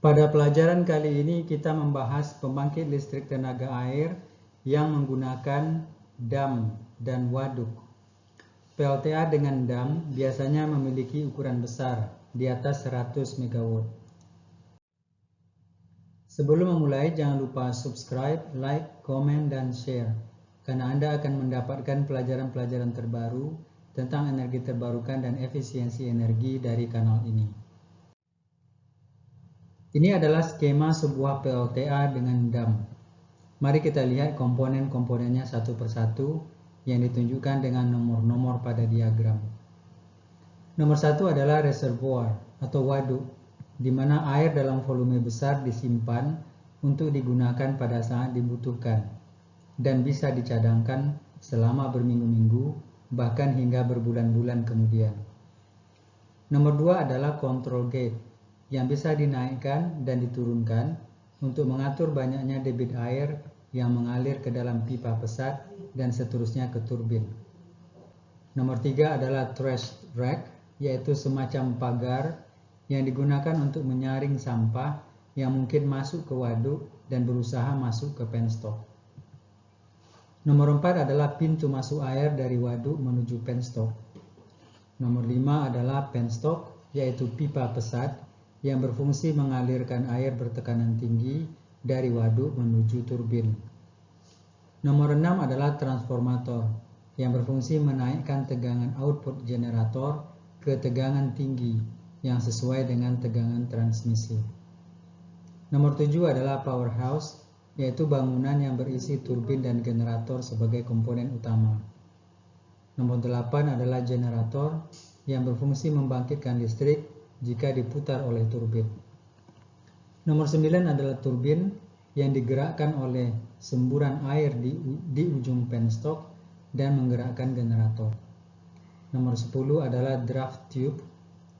Pada pelajaran kali ini kita membahas pembangkit listrik tenaga air yang menggunakan dam dan waduk. PLTA dengan dam biasanya memiliki ukuran besar, di atas 100 MW. Sebelum memulai, jangan lupa subscribe, like, komen, dan share, karena Anda akan mendapatkan pelajaran-pelajaran terbaru tentang energi terbarukan dan efisiensi energi dari kanal ini. Ini adalah skema sebuah PLTA dengan dam. Mari kita lihat komponen-komponennya satu persatu yang ditunjukkan dengan nomor-nomor pada diagram. Nomor satu adalah reservoir atau waduk, di mana air dalam volume besar disimpan untuk digunakan pada saat dibutuhkan dan bisa dicadangkan selama berminggu-minggu, bahkan hingga berbulan-bulan kemudian. Nomor dua adalah control gate, yang bisa dinaikkan dan diturunkan untuk mengatur banyaknya debit air yang mengalir ke dalam pipa pesat dan seterusnya ke turbin. Nomor tiga adalah trash rack, yaitu semacam pagar yang digunakan untuk menyaring sampah yang mungkin masuk ke waduk dan berusaha masuk ke penstock. Nomor 4 adalah pintu masuk air dari waduk menuju penstock. Nomor 5 adalah penstock, yaitu pipa pesat yang berfungsi mengalirkan air bertekanan tinggi dari waduk menuju turbin. Nomor 6 adalah transformator yang berfungsi menaikkan tegangan output generator ke tegangan tinggi yang sesuai dengan tegangan transmisi. Nomor 7 adalah powerhouse, yaitu bangunan yang berisi turbin dan generator sebagai komponen utama. Nomor 8 adalah generator yang berfungsi membangkitkan listrik jika diputar oleh turbin. Nomor 9 adalah turbin yang digerakkan oleh semburan air di ujung penstock dan menggerakkan generator. Nomor 10 adalah draft tube,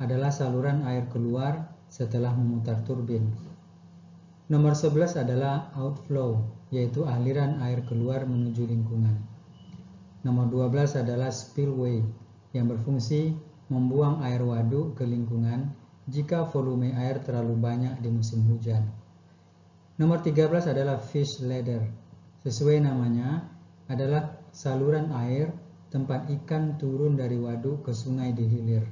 adalah saluran air keluar setelah memutar turbin. Nomor 11 adalah outflow, yaitu aliran air keluar menuju lingkungan. Nomor 12 adalah spillway, yang berfungsi membuang air waduk ke lingkungan jika volume air terlalu banyak di musim hujan. Nomor 13 adalah fish ladder. Sesuai namanya, adalah saluran air tempat ikan turun dari waduk ke sungai di hilir.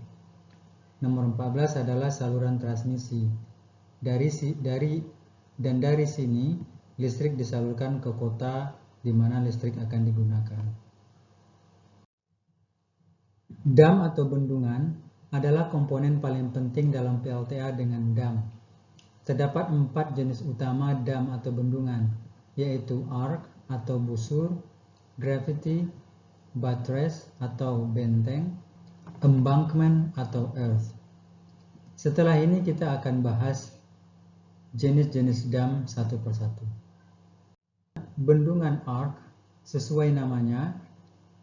Nomor 14 adalah saluran transmisi. Dari sini, listrik disalurkan ke kota di mana listrik akan digunakan. Dam atau bendungan adalah komponen paling penting dalam PLTA dengan dam. Terdapat 4 jenis utama dam atau bendungan, yaitu arc atau busur, gravity, buttress atau benteng, embankment atau earth. Setelah ini kita akan bahas jenis-jenis dam satu persatu. Bendungan arc, sesuai namanya,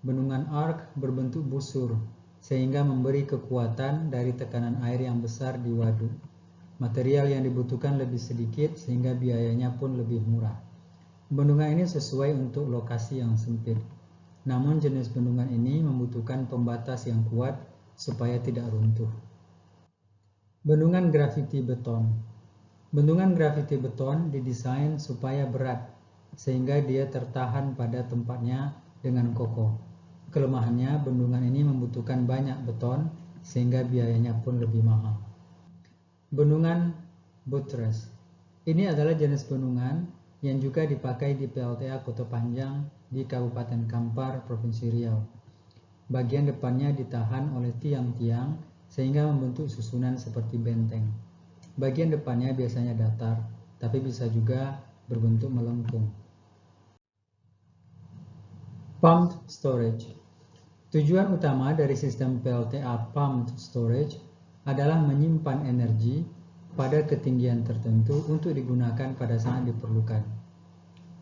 bendungan arc berbentuk busur sehingga memberi kekuatan dari tekanan air yang besar di waduk. Material yang dibutuhkan lebih sedikit sehingga biayanya pun lebih murah. Bendungan ini sesuai untuk lokasi yang sempit. Namun jenis bendungan ini membutuhkan pembatas yang kuat supaya tidak runtuh. Bendungan gravity beton. Bendungan gravity beton didesain supaya berat sehingga dia tertahan pada tempatnya dengan kokoh. Kelemahannya, bendungan ini membutuhkan banyak beton sehingga biayanya pun lebih mahal. Bendungan buttress. Ini adalah jenis bendungan yang juga dipakai di PLTA Kota Panjang di Kabupaten Kampar, Provinsi Riau. Bagian depannya ditahan oleh tiang-tiang sehingga membentuk susunan seperti benteng. Bagian depannya biasanya datar, tapi bisa juga berbentuk melengkung. Pumped storage. Tujuan utama dari sistem PLTA pumped storage adalah menyimpan energi pada ketinggian tertentu untuk digunakan pada saat diperlukan.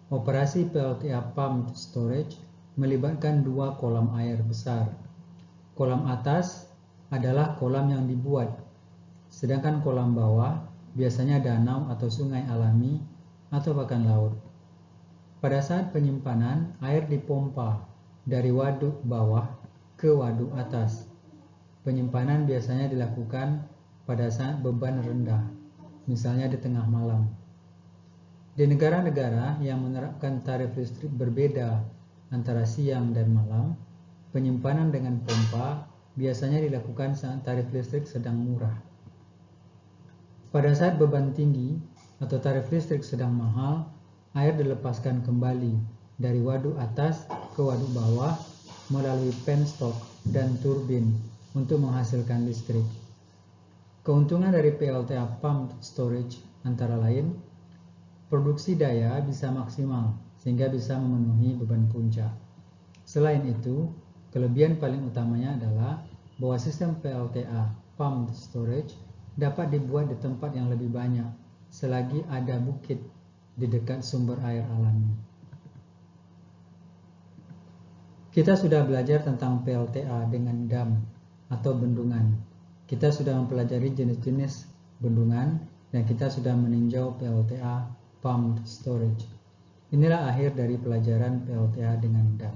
Operasi PLTA pumped storage melibatkan 2 kolam air besar. Kolam atas adalah kolam yang dibuat, sedangkan kolam bawah biasanya danau atau sungai alami atau bahkan laut. Pada saat penyimpanan, air dipompa dari waduk bawah ke waduk atas. Penyimpanan biasanya dilakukan pada saat beban rendah. misalnya di tengah malam. Di negara-negara yang menerapkan tarif listrik berbeda antara siang dan malam, penyimpanan dengan pompa biasanya dilakukan saat tarif listrik sedang murah. Pada saat beban tinggi atau tarif listrik sedang mahal, air dilepaskan kembali dari waduk atas ke waduk bawah melalui penstock dan turbin untuk menghasilkan listrik. Keuntungan dari PLTA Pumped Storage antara lain, produksi daya bisa maksimal sehingga bisa memenuhi beban puncak. Selain itu, kelebihan paling utamanya adalah bahwa sistem PLTA Pumped Storage dapat dibuat di tempat yang lebih banyak selagi ada bukit di dekat sumber air alami. Kita sudah belajar tentang PLTA dengan dam atau bendungan. Kita sudah mempelajari jenis-jenis bendungan dan kita sudah meninjau PLTA Pumped Storage. Inilah akhir dari pelajaran PLTA dengan dam.